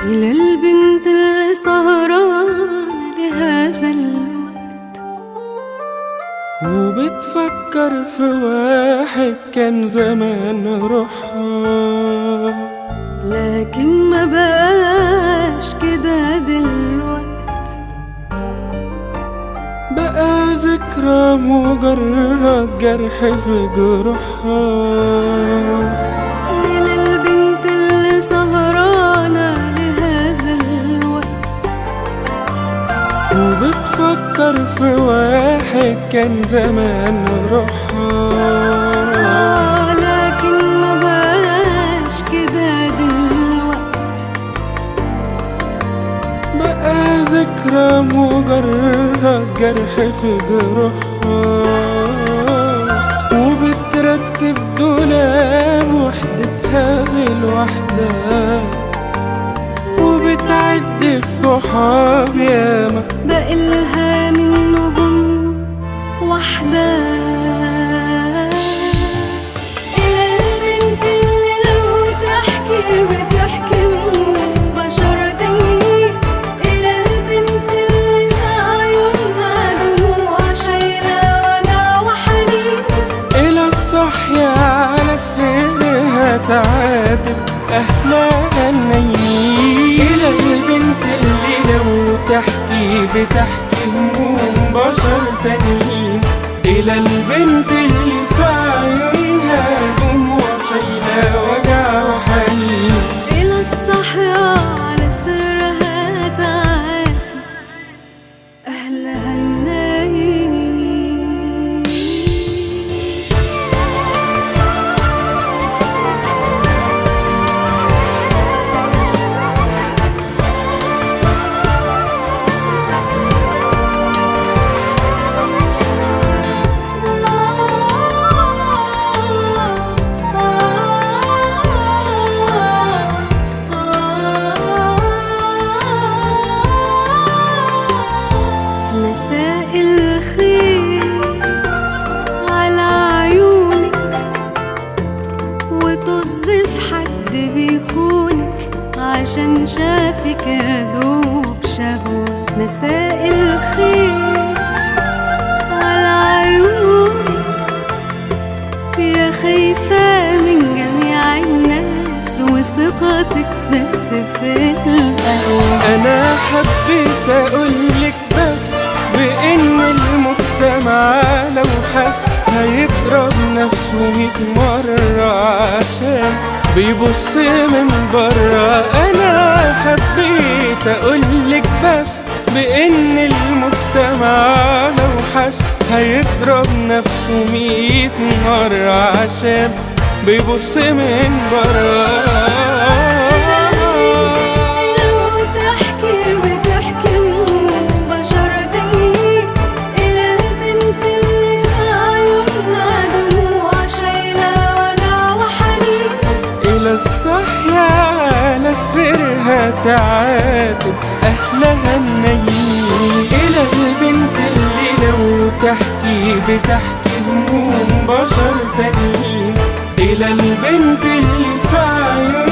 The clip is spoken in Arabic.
إلى البنت اللي سهرانة لهذا الوقت وبتفكر في واحد كان زمان روحها، لكن ما بقاش كده دلوقت، بقى ذكرى مجرد جرح في جروحها. إلى البنت اللي سهرانة لهذا الوقت وبتفكر في واحد كان زمان روحها، لكن ما بقاش كده دلوقت، بقى ذكرى مجرد جرح في جروحها. وبترتب دولاب وحدتها بالوحدة، وبتعد الصحاب ياما بقلها منهم واحدة. إلى البنت اللي لو تحكي بتحكي مباشرة، إلى البنت اللي في عيونها دموع شايلة وجع وحنين، إلى الصحية على سرها تعاتب أهلها النايمين. إلى البنت اللي لو تحكي بتحكي هموم بشر تانيين، إلى البنت اللي في عيونها دموع شايلة وجع وحنين. إلى الصحية على سرها تعاتب أهلها النايمين. مساء الخير على عيونك، وطز في حد بيخونك عشان شافك يا دوب شهوة. مساء الخير على عيونك يا خايفة من جميع الناس وثقتك بس في القهوة. أنا حبيت أقولك بس بإن المجتمع لو حس هيضرب نفسه 100 مرة عشان بيبص من برا. أنا حبيت أقولك بس بإن المجتمع لو حس هيضرب نفسه 100 مرة عشان بيبص من برا. الصحية على سرها تعاتب أهلها النايمين. إلى البنت اللي لو تحكي بتحكي هموم بشر تانيين، إلى البنت اللي في عيونها